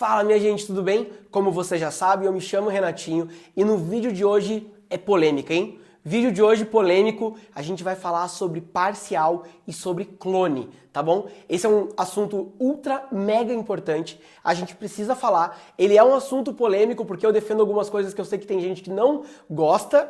Fala minha gente, tudo bem? Como você já sabe, eu me chamo Renatinho e no vídeo de hoje é polêmica, hein? Vídeo de hoje polêmico, a gente vai falar sobre parcial e sobre clone, tá bom? Esse é um assunto ultra mega importante, a gente precisa falar. Ele é um assunto polêmico porque eu defendo algumas coisas que eu sei que tem gente que não gosta,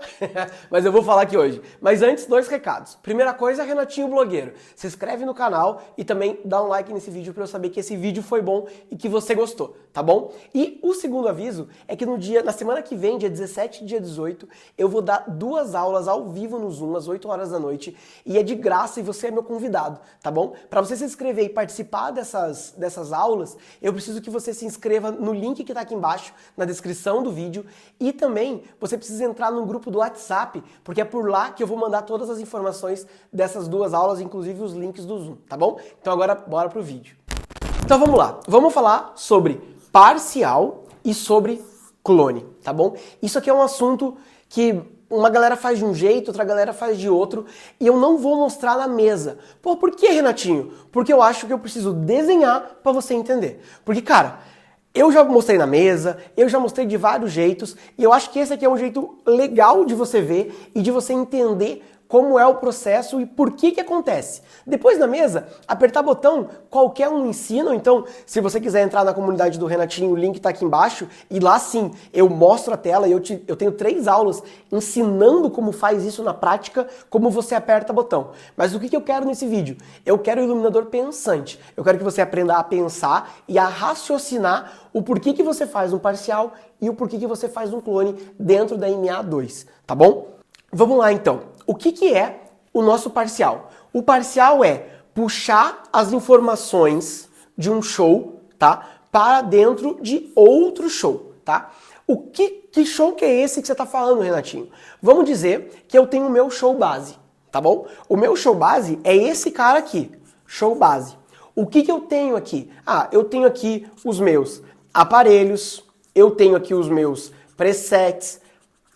mas eu vou falar aqui hoje. Mas antes, dois recados. Primeira coisa, Renatinho Blogueiro. Se inscreve no canal e também dá um like nesse vídeo para eu saber que esse vídeo foi bom e que você gostou, tá bom? E o segundo aviso é que na semana que vem, dia 17 e dia 18, eu vou dar duas aulas ao vivo no Zoom, às 8 horas da noite, e é de graça e você é meu convidado, tá bom? Para você se inscrever e participar dessas aulas, eu preciso que você se inscreva no link que tá aqui embaixo, na descrição do vídeo, e também você precisa entrar no grupo do WhatsApp, porque é por lá que eu vou mandar todas as informações dessas duas aulas, inclusive os links do Zoom, tá bom? Então agora bora pro vídeo. Então vamos lá, vamos falar sobre parcial e sobre clone, tá bom? Isso aqui é um assunto que uma galera faz de um jeito, outra galera faz de outro, e eu não vou mostrar na mesa. Pô, por que, Renatinho? Porque eu acho que eu preciso desenhar para você entender. Porque, cara, eu já mostrei na mesa, eu já mostrei de vários jeitos, e eu acho que esse aqui é um jeito legal de você ver e de você entender como é o processo e por que acontece. Depois na mesa, apertar botão, qualquer um ensina. Então, se você quiser entrar na comunidade do Renatinho, o link tá aqui embaixo, e lá sim, eu mostro a tela e eu tenho 3 aulas ensinando como faz isso na prática, como você aperta botão. Mas o que eu quero nesse vídeo? Eu quero o iluminador pensante. Eu quero que você aprenda a pensar e a raciocinar o porquê que você faz um parcial e o porquê que você faz um clone dentro da MA2, tá bom? Vamos lá então. O que é o nosso parcial? O parcial é puxar as informações de um show, tá, para dentro de outro show, tá? Que show que é esse que você está falando, Renatinho? Vamos dizer que eu tenho o meu show base, tá bom? O meu show base é esse cara aqui, show base. O que eu tenho aqui? Ah, eu tenho aqui os meus aparelhos, eu tenho aqui os meus presets,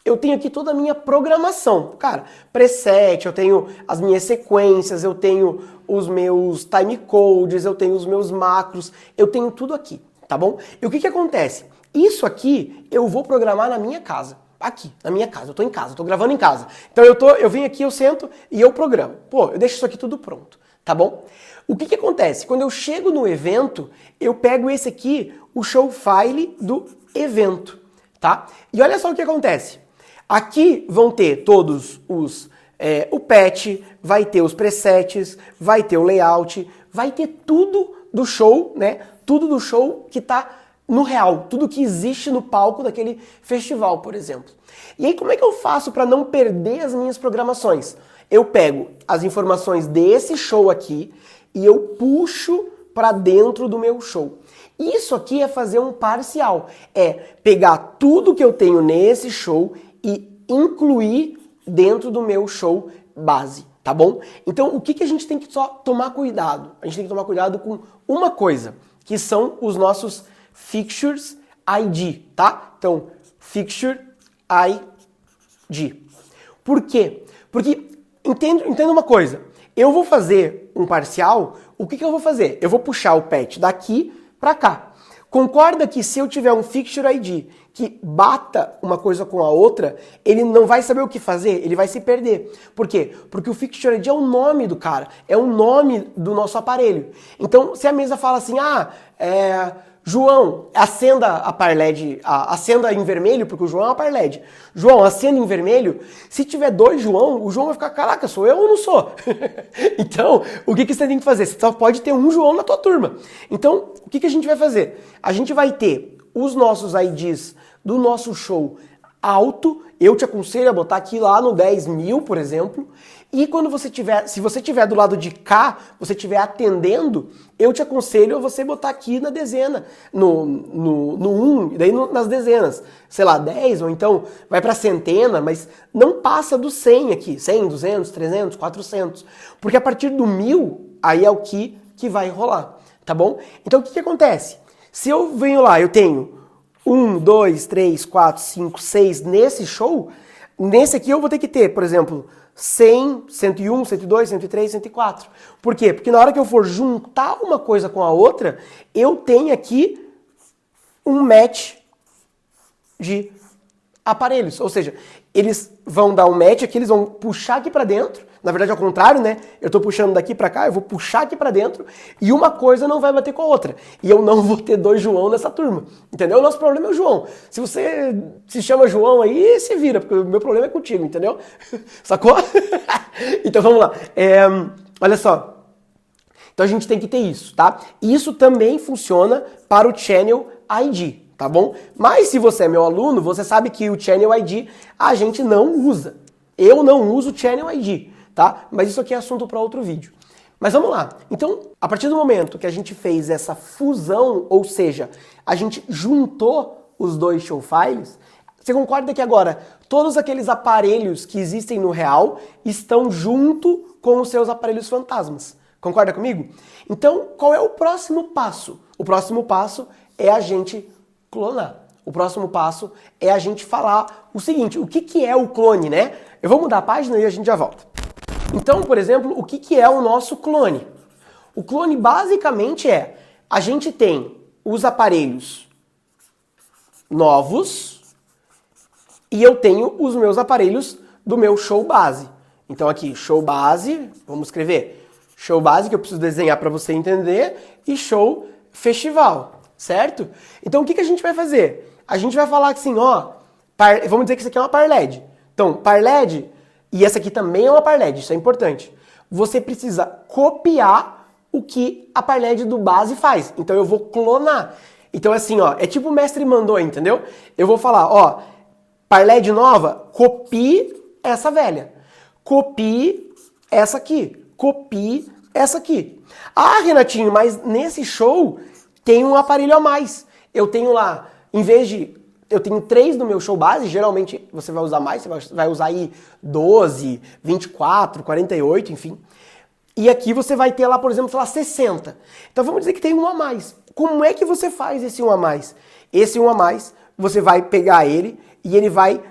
eu tenho aqui toda a minha programação. Cara, preset, eu tenho as minhas sequências, eu tenho os meus timecodes, eu tenho os meus macros, eu tenho tudo aqui, tá bom? E o que acontece? Isso aqui eu vou programar na minha casa. Aqui, na minha casa, eu tô em casa, eu tô gravando em casa. Então eu venho aqui, eu sento e eu programo. Pô, eu deixo isso aqui tudo pronto, tá bom? O que acontece? Quando eu chego no evento, eu pego esse aqui, o show file do evento, tá? E olha só o que acontece. Aqui vão ter todos o patch, vai ter os presets, vai ter o layout, vai ter tudo do show, né? Tudo do show que tá no real, tudo que existe no palco daquele festival, por exemplo. E aí como é que eu faço para não perder as minhas programações? Eu pego as informações desse show aqui e eu puxo para dentro do meu show. Isso aqui é fazer um parcial, é pegar tudo que eu tenho nesse show e incluir dentro do meu show base, tá bom? Então, o que a gente tem que só tomar cuidado? A gente tem que tomar cuidado com uma coisa, que são os nossos Fixtures ID, tá? Então, Fixture ID. Por quê? Porque, entenda uma coisa, eu vou fazer um parcial, o que eu vou fazer? Eu vou puxar o patch daqui para cá. Concorda que se eu tiver um Fixture ID que bata uma coisa com a outra, ele não vai saber o que fazer, ele vai se perder. Por quê? Porque o Fixture ID é o nome do cara, é o nome do nosso aparelho. Então, se a mesa fala assim, João, acenda a par LED, acenda em vermelho, porque o João é uma par LED. João, acenda em vermelho. Se tiver 2 João, o João vai ficar, caraca, sou eu ou não sou? Então, o que você tem que fazer? Você só pode ter um João na tua turma. Então, o que a gente vai fazer? A gente vai ter os nossos IDs do nosso show alto. Eu te aconselho a botar aqui lá no 10.000, por exemplo. E quando você tiver, se você tiver do lado de cá, você estiver atendendo, eu te aconselho a você botar aqui na dezena, no 1, e daí nas dezenas, sei lá, 10, ou então vai para centena, mas não passa do 100 aqui, 100, 200, 300, 400, porque a partir do 1.000, aí é o que vai rolar, tá bom? Então o que acontece? Se eu venho lá, eu tenho 1, 2, 3, 4, 5, 6 nesse show, nesse aqui eu vou ter que ter, por exemplo, 100, 101, 102, 103, 104. Por quê? Porque na hora que eu for juntar uma coisa com a outra, eu tenho aqui um match de aparelhos. Ou seja, eles vão dar um match aqui, eles vão puxar aqui para dentro. Na verdade, ao contrário, né? Eu tô puxando daqui para cá, eu vou puxar aqui para dentro e uma coisa não vai bater com a outra. E eu não vou ter dois João nessa turma. Entendeu? O nosso problema é o João. Se você se chama João aí, se vira, porque o meu problema é contigo, entendeu? Sacou? Então vamos lá. Olha só. Então a gente tem que ter isso, tá? E isso também funciona para o Channel ID, tá bom? Mas se você é meu aluno, você sabe que o Channel ID a gente não usa. Eu não uso o Channel ID, tá? Mas isso aqui é assunto para outro vídeo. Mas vamos lá. Então, a partir do momento que a gente fez essa fusão, ou seja, a gente juntou os dois show files, você concorda que agora todos aqueles aparelhos que existem no real estão junto com os seus aparelhos fantasmas? Concorda comigo? Então, qual é o próximo passo? O próximo passo é a gente clonar. O próximo passo é a gente falar o seguinte, o que é o clone, né? Eu vou mudar a página e a gente já volta. Então, por exemplo, o que é o nosso clone? O clone basicamente é, a gente tem os aparelhos novos e eu tenho os meus aparelhos do meu show base. Então aqui, show base, vamos escrever show base, que eu preciso desenhar para você entender, e show festival, certo? Então o que a gente vai fazer? A gente vai falar assim, ó, vamos dizer que isso aqui é uma par LED. Então, par LED, e essa aqui também é uma par LED, isso é importante. Você precisa copiar o que a par LED do base faz. Então eu vou clonar. Então assim, ó, é tipo o mestre mandou, entendeu? Eu vou falar, ó, par LED nova, copie essa velha. Copie essa aqui. Copie essa aqui. Ah, Renatinho, mas nesse show tem um aparelho a mais. Eu tenho lá, em vez de... Eu tenho 3 no meu show base, geralmente você vai usar mais, você vai usar aí 12, 24, 48, enfim. E aqui você vai ter lá, por exemplo, sei lá, 60. Então vamos dizer que tem um a mais. Como é que você faz esse um a mais? Esse um a mais, você vai pegar ele e ele vai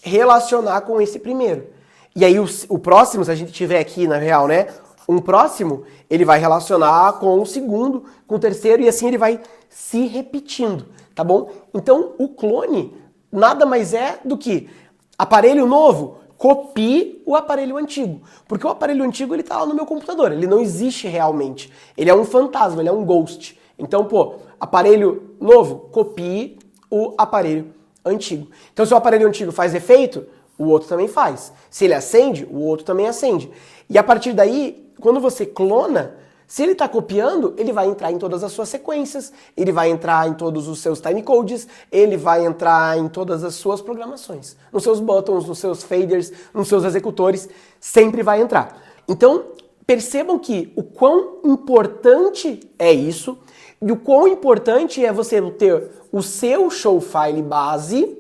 relacionar com esse primeiro. E aí o próximo, se a gente tiver aqui na real, né? Um próximo, ele vai relacionar com o segundo, com o terceiro, e assim ele vai se repetindo, tá bom? Então o clone nada mais é do que aparelho novo, copie o aparelho antigo. Porque o aparelho antigo ele tá lá no meu computador, ele não existe realmente. Ele é um fantasma, ele é um ghost. Então, pô, aparelho novo, copie o aparelho antigo. Então se o aparelho antigo faz efeito, o outro também faz. Se ele acende, o outro também acende. E a partir daí, quando você clona, se ele está copiando, ele vai entrar em todas as suas sequências, ele vai entrar em todos os seus timecodes, ele vai entrar em todas as suas programações. Nos seus buttons, nos seus faders, nos seus executores, sempre vai entrar. Então, percebam que o quão importante é isso, e o quão importante é você ter o seu show file base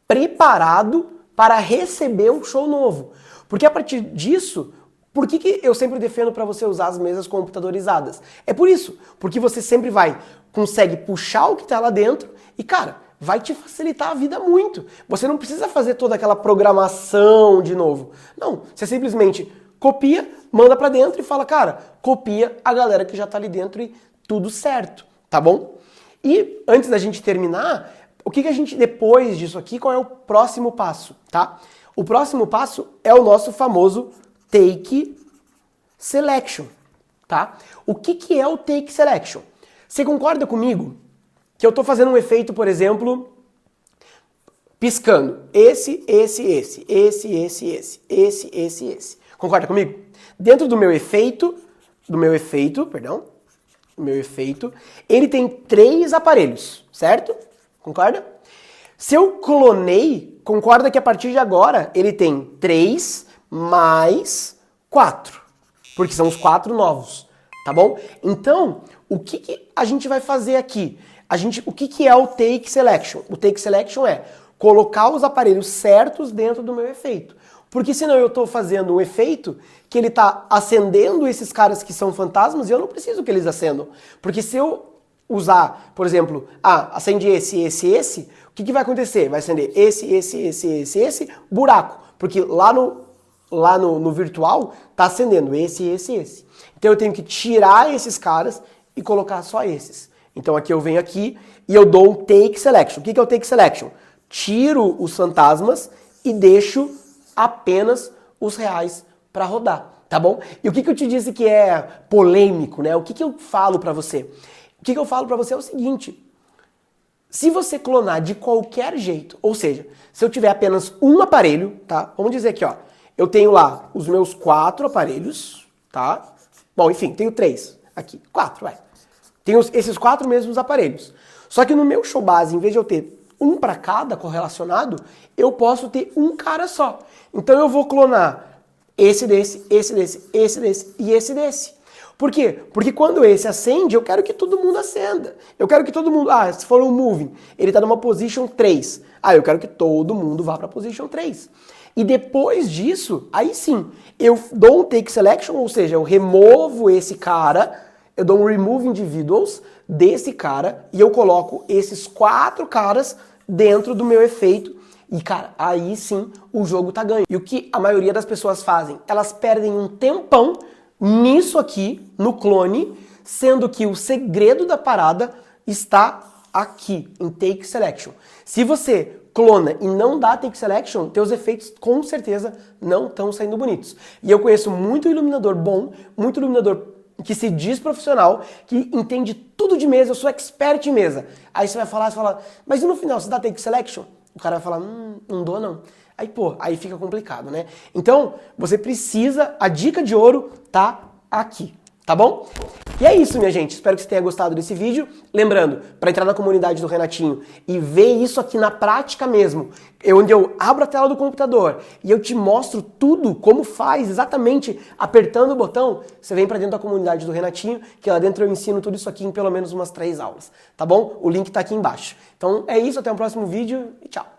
preparado para receber um show novo. Porque a partir disso, por que eu sempre defendo para você usar as mesas computadorizadas? É por isso, porque você sempre consegue puxar o que está lá dentro e, cara, vai te facilitar a vida muito. Você não precisa fazer toda aquela programação de novo. Não, você simplesmente copia, manda para dentro e fala, cara, copia a galera que já está ali dentro e tudo certo, tá bom? E antes da gente terminar, o que a gente, depois disso aqui, qual é o próximo passo, tá? O próximo passo é o nosso famoso Take Selection, tá? O que é o Take Selection? Você concorda comigo que eu tô fazendo um efeito, por exemplo, piscando esse. Concorda comigo? Dentro do meu efeito, ele tem 3 aparelhos, certo? Concorda? Se eu clonei, concorda que a partir de agora ele tem 3 mais 4. Porque são os 4 novos, tá bom? Então, o que a gente vai fazer aqui? O que é o Take Selection? O Take Selection é colocar os aparelhos certos dentro do meu efeito. Porque senão eu estou fazendo um efeito que ele está acendendo esses caras que são fantasmas e eu não preciso que eles acendam. Porque se eu usar, por exemplo, acende esse, o que vai acontecer? Vai acender esse, buraco. Porque lá no virtual tá acendendo esse. Então eu tenho que tirar esses caras e colocar só esses. Então aqui eu venho aqui e eu dou um Take Selection. O que é o Take Selection? Tiro os fantasmas e deixo apenas os reais para rodar, tá bom? E o que eu te disse que é polêmico, né? O que eu falo para você? O que eu falo para você é o seguinte: se você clonar de qualquer jeito, ou seja, se eu tiver apenas um aparelho, tá? Vamos dizer aqui, ó, eu tenho lá os meus 4 aparelhos, tá? Bom, enfim, tenho 3 aqui, 4, vai. Tenho esses 4 mesmos aparelhos. Só que no meu show base, em vez de eu ter um para cada correlacionado, eu posso ter um cara só. Então eu vou clonar esse desse, esse desse, esse desse e esse desse. Por quê? Porque quando esse acende, eu quero que todo mundo acenda. Eu quero que todo mundo... se for um moving, ele está numa position 3. Eu quero que todo mundo vá para position 3. E depois disso, aí sim, eu dou um take selection, ou seja, eu removo esse cara, eu dou um remove individuals desse cara e eu coloco esses 4 caras dentro do meu efeito. E, cara, aí sim o jogo tá ganho. E o que a maioria das pessoas fazem? Elas perdem um tempão nisso aqui, no clone, sendo que o segredo da parada está aqui, em Take Selection. Se você clona e não dá Take Selection, teus efeitos com certeza não estão saindo bonitos. E eu conheço muito iluminador bom, muito iluminador que se diz profissional, que entende tudo de mesa, eu sou expert em mesa. Aí você vai falar, mas e no final, você dá Take Selection? O cara vai falar, não dou não. Aí fica complicado, né? Então, você precisa, a dica de ouro tá aqui, tá bom? E é isso, minha gente. Espero que você tenha gostado desse vídeo. Lembrando, para entrar na comunidade do Renatinho e ver isso aqui na prática mesmo, onde eu abro a tela do computador e eu te mostro tudo, como faz, exatamente apertando o botão, você vem para dentro da comunidade do Renatinho, que lá dentro eu ensino tudo isso aqui em pelo menos umas 3 aulas, tá bom? O link tá aqui embaixo. Então é isso, até o próximo vídeo e tchau!